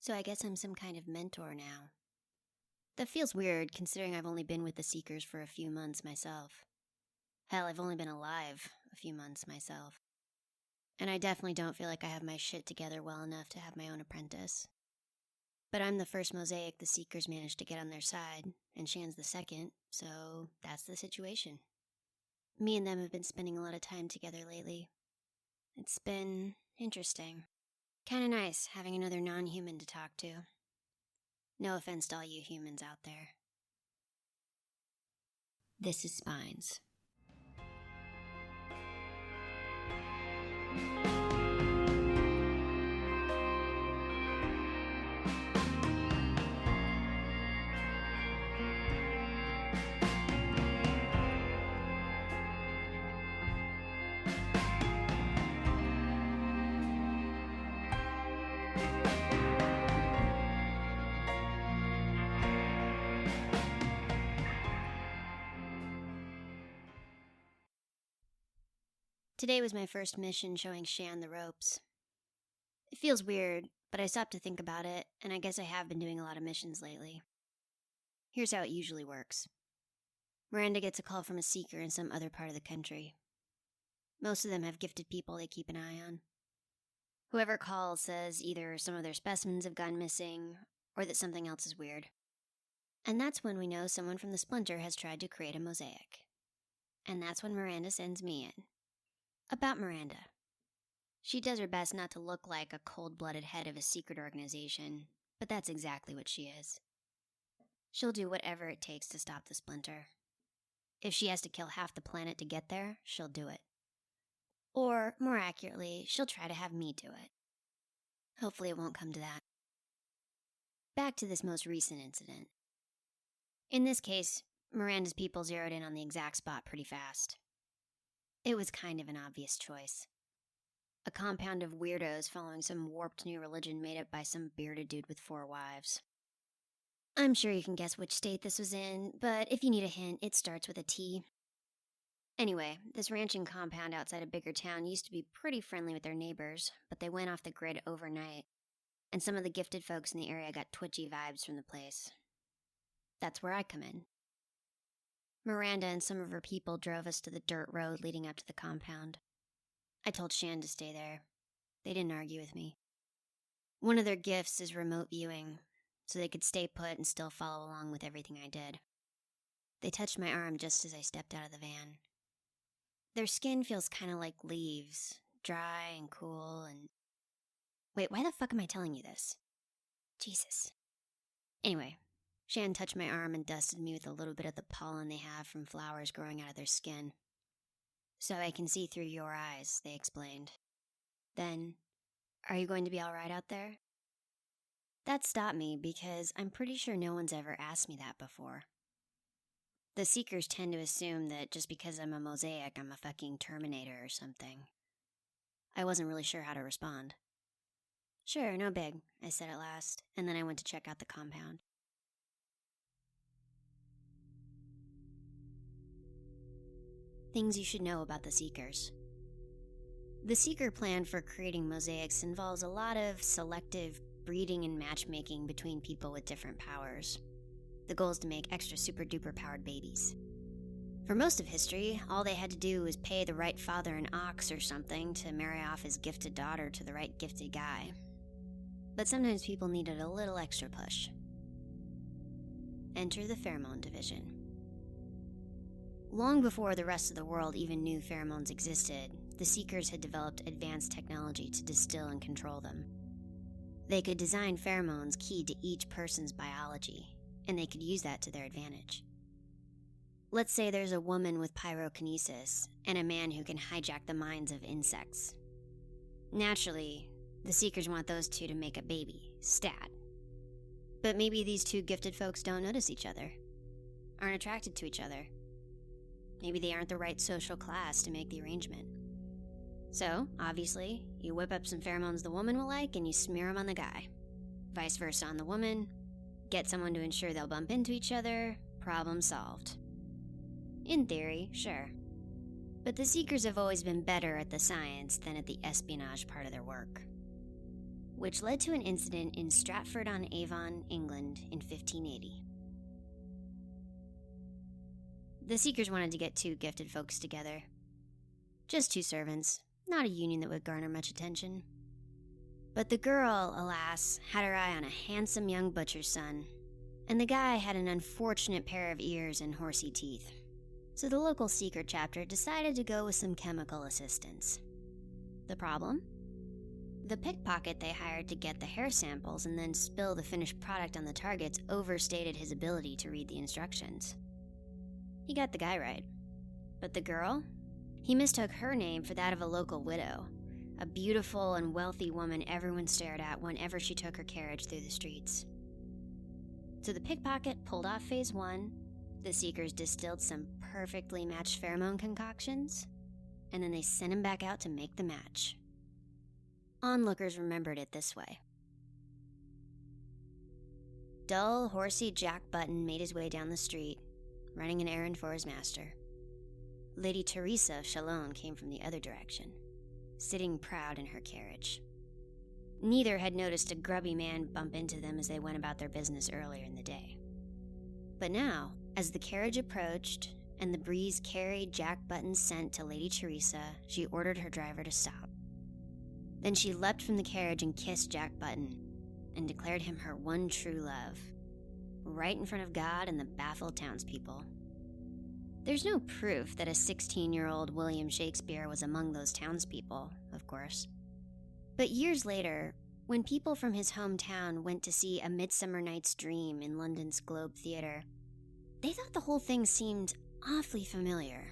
So I guess I'm some kind of mentor now. That feels weird, considering I've only been with the Seekers for a few months myself. Hell, I've only been alive a few months myself. And I definitely don't feel like I have my shit together well enough to have my own apprentice. But I'm the first mosaic the Seekers managed to get on their side, and Shan's the second, so that's the situation. Me and them have been spending a lot of time together lately. It's been interesting. Kinda nice having another non-human to talk to. No offense to all you humans out there. This is Spines. Today was my first mission showing Shan the ropes. It feels weird, but I stopped to think about it, and I guess I have been doing a lot of missions lately. Here's how it usually works. Miranda gets a call from a Seeker in some other part of the country. Most of them have gifted people they keep an eye on. Whoever calls says either some of their specimens have gone missing, or that something else is weird. And that's when we know someone from the Splinter has tried to create a mosaic. And that's when Miranda sends me in. About Miranda. She does her best not to look like a cold-blooded head of a secret organization, but that's exactly what she is. She'll do whatever it takes to stop the Splinter. If she has to kill half the planet to get there, she'll do it. Or, more accurately, she'll try to have me do it. Hopefully it won't come to that. Back to this most recent incident. In this case, Miranda's people zeroed in on the exact spot pretty fast. It was kind of an obvious choice. A compound of weirdos following some warped new religion made up by some bearded dude with 4 wives. I'm sure you can guess which state this was in, but if you need a hint, it starts with a T. Anyway, this ranching compound outside a bigger town used to be pretty friendly with their neighbors, but they went off the grid overnight, and some of the gifted folks in the area got twitchy vibes from the place. That's where I come in. Miranda and some of her people drove us to the dirt road leading up to the compound. I told Shan to stay there. They didn't argue with me. One of their gifts is remote viewing, so they could stay put and still follow along with everything I did. They touched my arm just as I stepped out of the van. Their skin feels kind of like leaves, dry and cool and... Wait, why the fuck am I telling you this? Jesus. Anyway, Shan touched my arm and dusted me with a little bit of the pollen they have from flowers growing out of their skin. So I can see through your eyes, they explained. Then, are you going to be alright out there? That stopped me because I'm pretty sure no one's ever asked me that before. The Seekers tend to assume that just because I'm a mosaic, I'm a fucking Terminator or something. I wasn't really sure how to respond. Sure, no big, I said at last, and then I went to check out the compound. Things you should know about the Seekers. The Seeker plan for creating mosaics involves a lot of selective breeding and matchmaking between people with different powers. The goal is to make extra super duper powered babies. For most of history, all they had to do was pay the right father an ox or something to marry off his gifted daughter to the right gifted guy. But sometimes people needed a little extra push. Enter the pheromone division. Long before the rest of the world even knew pheromones existed, the Seekers had developed advanced technology to distill and control them. They could design pheromones keyed to each person's biology, and they could use that to their advantage. Let's say there's a woman with pyrokinesis and a man who can hijack the minds of insects. Naturally, the Seekers want those two to make a baby, stat. But maybe these two gifted folks don't notice each other, aren't attracted to each other. Maybe they aren't the right social class to make the arrangement. So, obviously, you whip up some pheromones the woman will like and you smear them on the guy. Vice versa on the woman. Get someone to ensure they'll bump into each other. Problem solved. In theory, sure. But the Seekers have always been better at the science than at the espionage part of their work. which led to an incident in Stratford-on-Avon, England in 1580. The Seekers wanted to get two gifted folks together. Just two servants, not a union that would garner much attention. But the girl, alas, had her eye on a handsome young butcher's son, and the guy had an unfortunate pair of ears and horsey teeth. So the local Seeker chapter decided to go with some chemical assistance. The problem? The pickpocket they hired to get the hair samples and then spill the finished product on the targets overstated his ability to read the instructions. He got the guy right. But the girl? He mistook her name for that of a local widow, a beautiful and wealthy woman everyone stared at whenever she took her carriage through the streets. So the pickpocket pulled off phase 1, the Seekers distilled some perfectly matched pheromone concoctions, and then they sent him back out to make the match. Onlookers remembered it this way. Dull, horsey Jack Button made his way down the street, running an errand for his master. Lady Teresa of Chalon came from the other direction, sitting proud in her carriage. Neither had noticed a grubby man bump into them as they went about their business earlier in the day. But now, as the carriage approached and the breeze carried Jack Button's scent to Lady Teresa, she ordered her driver to stop. Then she leapt from the carriage and kissed Jack Button and declared him her one true love, right in front of God and the baffled townspeople. There's no proof that a 16-year-old William Shakespeare was among those townspeople, of course. But years later, when people from his hometown went to see A Midsummer Night's Dream in London's Globe Theatre, they thought the whole thing seemed awfully familiar.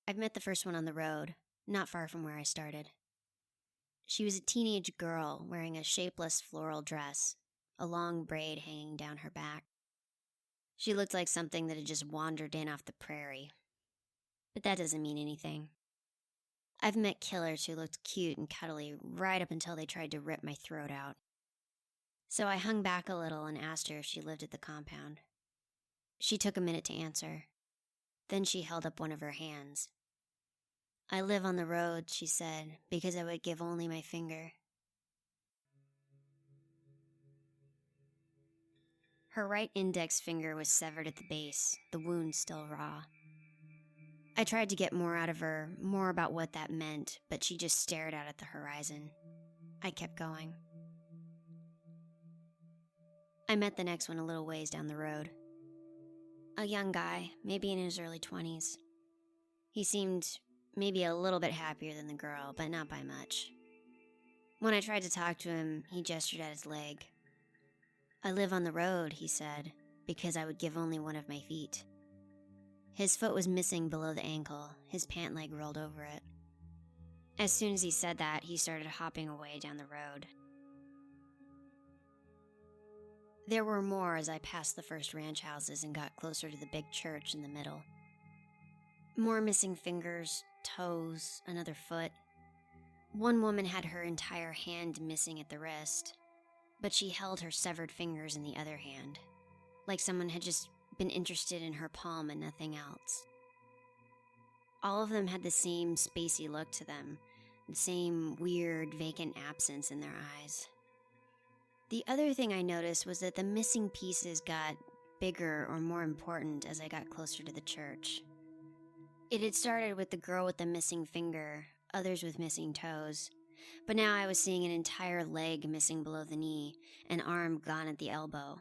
I've met the first one on the road, not far from where I started. She was a teenage girl wearing a shapeless floral dress, a long braid hanging down her back. She looked like something that had just wandered in off the prairie. But that doesn't mean anything. I've met killers who looked cute and cuddly right up until they tried to rip my throat out. So I hung back a little and asked her if she lived at the compound. She took a minute to answer. Then she held up one of her hands. "I live on the road," she said, "because I would give only my finger." Her right index finger was severed at the base, the wound still raw. I tried to get more out of her, more about what that meant, but she just stared out at the horizon. I kept going. I met the next one a little ways down the road. A young guy, maybe in his early 20s. He seemed maybe a little bit happier than the girl, but not by much. When I tried to talk to him, he gestured at his leg. "I live on the road," he said, "because I would give only one of my feet." His foot was missing below the ankle, his pant leg rolled over it. As soon as he said that, he started hopping away down the road. There were more as I passed the first ranch houses and got closer to the big church in the middle. More missing fingers, toes, another foot. One woman had her entire hand missing at the wrist, but she held her severed fingers in the other hand, like someone had just been interested in her palm and nothing else. All of them had the same spacey look to them, the same weird, vacant absence in their eyes. The other thing I noticed was that the missing pieces got bigger or more important as I got closer to the church. It had started with the girl with the missing finger, others with missing toes, but now I was seeing an entire leg missing below the knee, an arm gone at the elbow.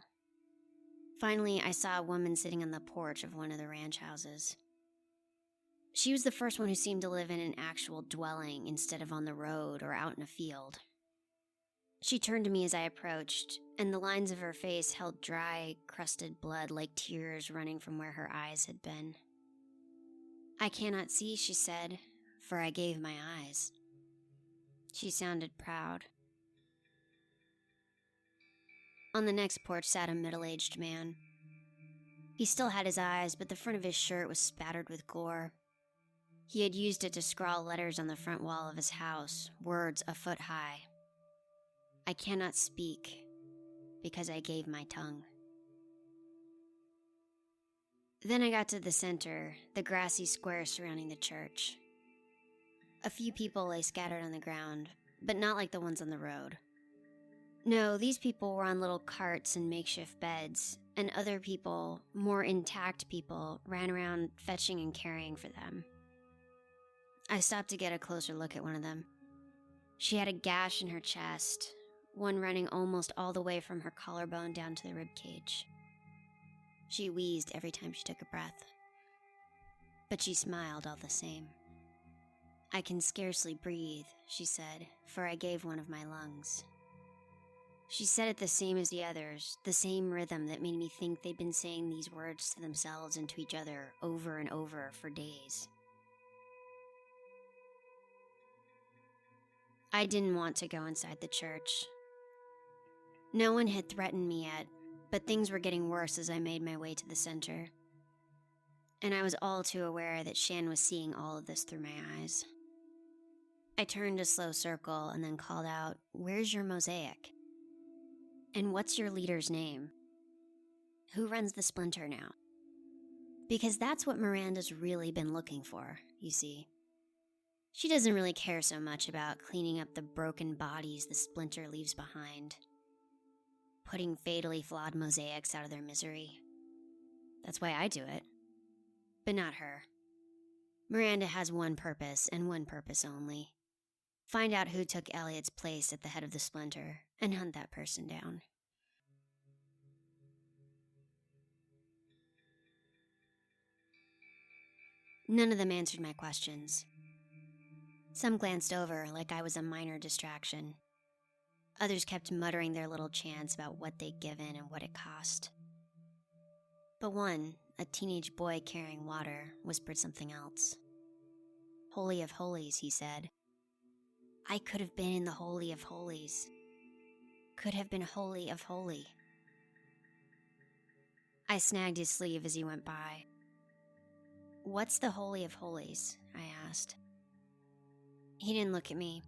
Finally, I saw a woman sitting on the porch of one of the ranch houses. She was the first one who seemed to live in an actual dwelling instead of on the road or out in a field. She turned to me as I approached, and the lines of her face held dry, crusted blood like tears running from where her eyes had been. "I cannot see," she said, "for I gave my eyes." She sounded proud. On the next porch sat a middle-aged man. He still had his eyes, but the front of his shirt was spattered with gore. He had used it to scrawl letters on the front wall of his house, words a foot high. "I cannot speak." because I gave my tongue. Then I got to the center, the grassy square surrounding the church. A few people lay scattered on the ground, but not like the ones on the road. No, these people were on little carts and makeshift beds, and other people, more intact people, ran around fetching and caring for them. I stopped to get a closer look at one of them. She had a gash in her chest, one running almost all the way from her collarbone down to the rib cage. She wheezed every time she took a breath, but she smiled all the same. "I can scarcely breathe," she said, "for I gave one of my lungs." She said it the same as the others, the same rhythm that made me think they'd been saying these words to themselves and to each other over and over for days. I didn't want to go inside the church. No one had threatened me yet, but things were getting worse as I made my way to the center. And I was all too aware that Shan was seeing all of this through my eyes. I turned a slow circle and then called out, "Where's your mosaic? And what's your leader's name? Who runs the splinter now?" Because that's what Miranda's really been looking for, you see. She doesn't really care so much about cleaning up the broken bodies the splinter leaves behind, putting fatally flawed mosaics out of their misery. That's why I do it. But not her. Miranda has one purpose, and one purpose only. Find out who took Elliot's place at the head of the splinter, and hunt that person down. None of them answered my questions. Some glanced over like I was a minor distraction. Others kept muttering their little chants about what they'd given and what it cost. But one, a teenage boy carrying water, whispered something else. "Holy of Holies," he said. "I could have been in the Holy of Holies. Could have been holy of holy." I snagged his sleeve as he went by. "What's the Holy of Holies?" I asked. He didn't look at me.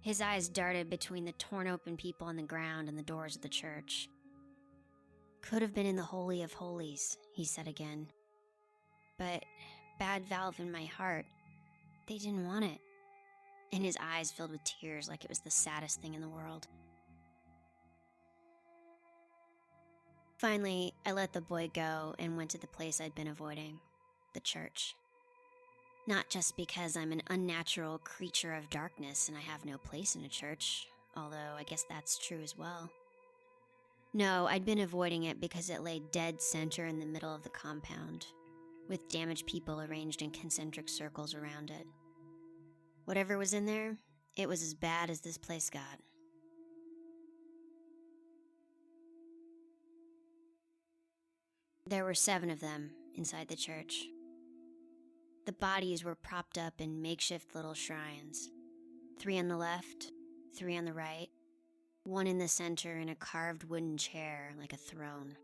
His eyes darted between the torn open people on the ground and the doors of the church. "Could have been in the Holy of Holies," he said again. "But bad valve in my heart, they didn't want it." And his eyes filled with tears like it was the saddest thing in the world. Finally, I let the boy go and went to the place I'd been avoiding, the church. Not just because I'm an unnatural creature of darkness and I have no place in a church, although I guess that's true as well. No, I'd been avoiding it because it lay dead center in the middle of the compound, with damaged people arranged in concentric circles around it. Whatever was in there, it was as bad as this place got. There were 7 of them inside the church. The bodies were propped up in makeshift little shrines. 3 on the left, 3 on the right, 1 in the center in a carved wooden chair like a throne.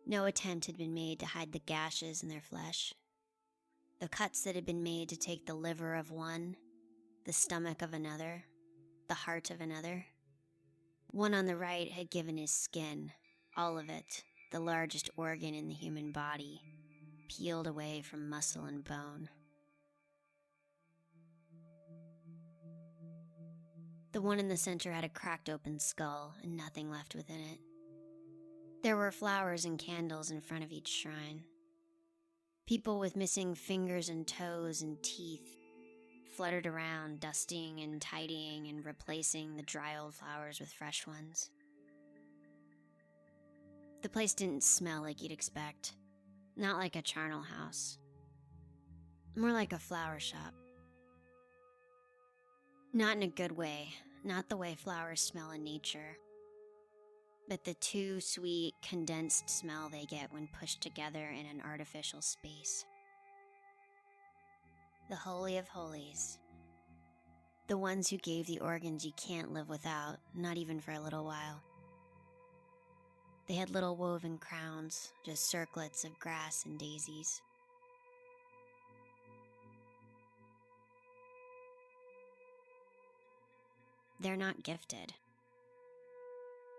No attempt had been made to hide the gashes in their flesh. The cuts that had been made to take the liver of one, the stomach of another, the heart of another. 1 on the right had given his skin, all of it, the largest organ in the human body, peeled away from muscle and bone. The 1 in the center had a cracked open skull and nothing left within it. There were flowers and candles in front of each shrine. People with missing fingers and toes and teeth fluttered around, dusting and tidying and replacing the dry old flowers with fresh ones. The place didn't smell like you'd expect. Not like a charnel house. More like a flower shop. Not in a good way, not the way flowers smell in nature, but the too sweet, condensed smell they get when pushed together in an artificial space. The Holy of Holies. The ones who gave the organs you can't live without, not even for a little while. They had little woven crowns, just circlets of grass and daisies. They're not gifted.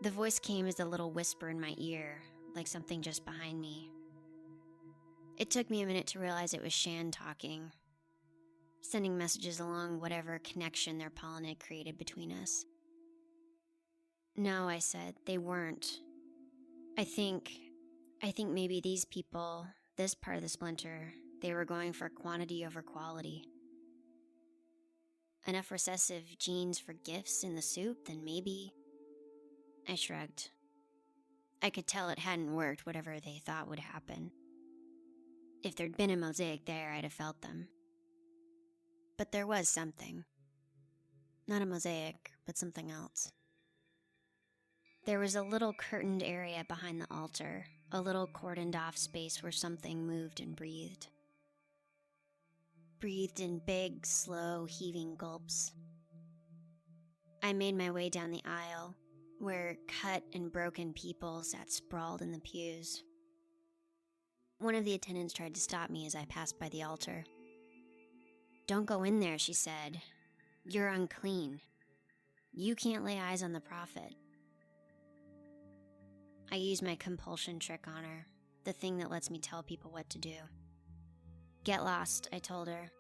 The voice came as a little whisper in my ear, like something just behind me. It took me a minute to realize it was Shan talking, sending messages along whatever connection their pollen had created between us. No, I said, they weren't. I think maybe these people, this part of the splinter, they were going for quantity over quality. Enough recessive genes for gifts in the soup, then maybe... I shrugged. I could tell it hadn't worked, whatever they thought would happen. If there'd been a mosaic there, I'd have felt them. But there was something. Not a mosaic, but something else. There was a little curtained area behind the altar, a little cordoned off space where something moved and breathed. Breathed in big, slow, heaving gulps. I made my way down the aisle, where cut and broken people sat sprawled in the pews. One of the attendants tried to stop me as I passed by the altar. "Don't go in there," she said. "You're unclean. You can't lay eyes on the prophet." I used my compulsion trick on her, the thing that lets me tell people what to do. "Get lost," I told her,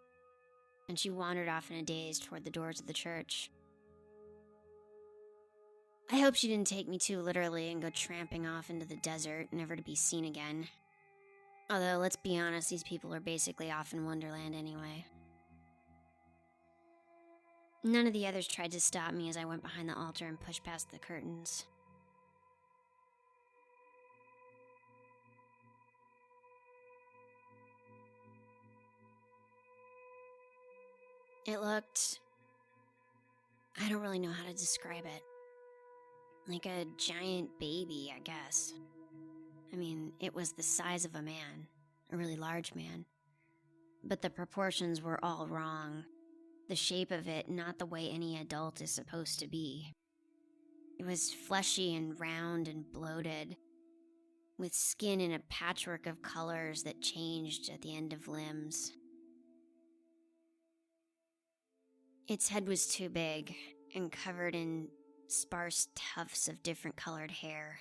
and she wandered off in a daze toward the doors of the church. I hope she didn't take me too literally and go tramping off into the desert, never to be seen again. Although, let's be honest, these people are basically off in Wonderland anyway. None of the others tried to stop me as I went behind the altar and pushed past the curtains. It looked... I don't really know how to describe it. Like a giant baby, I guess. I mean, it was the size of a man, a really large man. But the proportions were all wrong. The shape of it, not the way any adult is supposed to be. It was fleshy and round and bloated, with skin in a patchwork of colors that changed at the end of limbs. Its head was too big and covered in sparse tufts of different colored hair.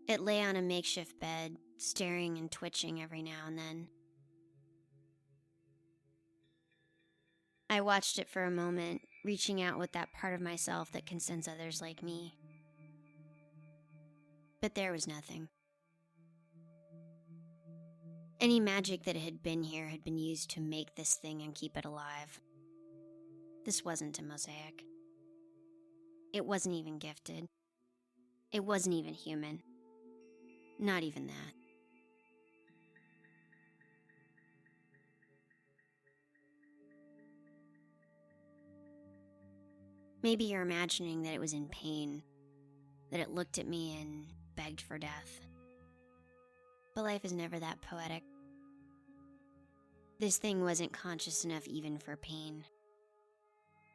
It lay on a makeshift bed, staring and twitching every now and then. I watched it for a moment, reaching out with that part of myself that can sense others like me. But there was nothing. Any magic that had been here had been used to make this thing and keep it alive. This wasn't a mosaic. It wasn't even gifted. It wasn't even human. Not even that. Maybe you're imagining that it was in pain, that it looked at me and begged for death. But life is never that poetic. This thing wasn't conscious enough even for pain.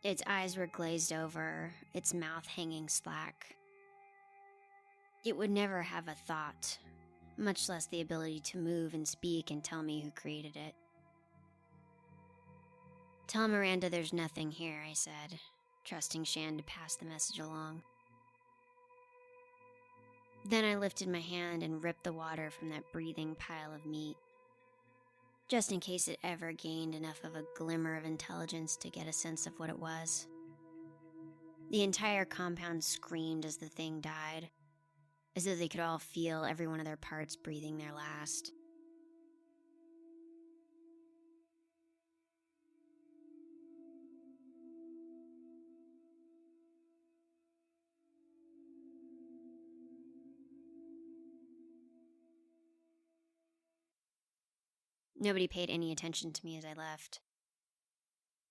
Its eyes were glazed over, its mouth hanging slack. It would never have a thought, much less the ability to move and speak and tell me who created it. "Tell Miranda there's nothing here," I said, trusting Shan to pass the message along. Then I lifted my hand and ripped the water from that breathing pile of meat, just in case it ever gained enough of a glimmer of intelligence to get a sense of what it was. The entire compound screamed as the thing died, as though they could all feel every one of their parts breathing their last. Nobody paid any attention to me as I left.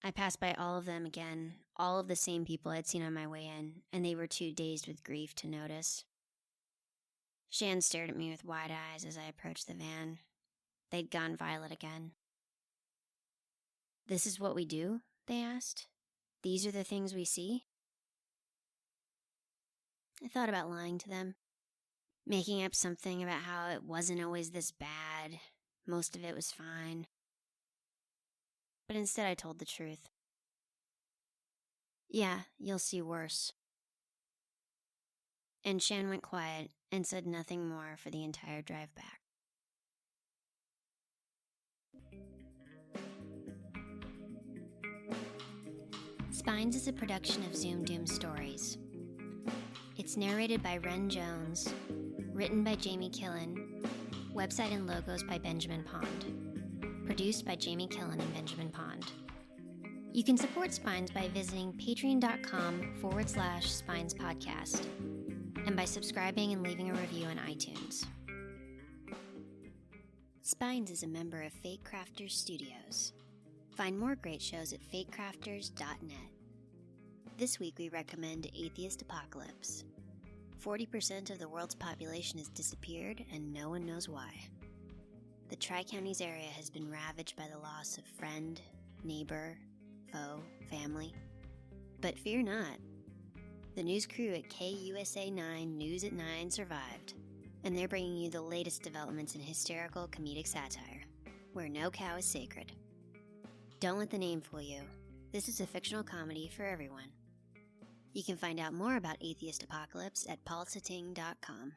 I passed by all of them again, all of the same people I'd seen on my way in, and they were too dazed with grief to notice. Shan stared at me with wide eyes as I approached the van. They'd gone violet again. "This is what we do?" they asked. "These are the things we see?" I thought about lying to them, making up something about how it wasn't always this bad, most of it was fine. But instead I told the truth. "Yeah, you'll see worse." and Shan went quiet and said nothing more for the entire drive back. Spines is a production of Zoom Doom Stories. It's narrated by Ren Jones, written by Jamie Killen, website and logos by Benjamin Pond, produced by Jamie Killen and Benjamin Pond. You can support Spines by visiting patreon.com/Spines Podcast and by subscribing and leaving a review on iTunes. Spines is a member of Fate Crafters Studios. Find more great shows at fatecrafters.net. This week we recommend Atheist Apocalypse. 40% of the world's population has disappeared and no one knows why. The Tri-Counties area has been ravaged by the loss of friend, neighbor, foe, family. But fear not. The news crew at KUSA 9 News at 9 survived, and they're bringing you the latest developments in hysterical comedic satire, where no cow is sacred. Don't let the name fool you. This is a fictional comedy for everyone. You can find out more about Atheist Apocalypse at paulsating.com.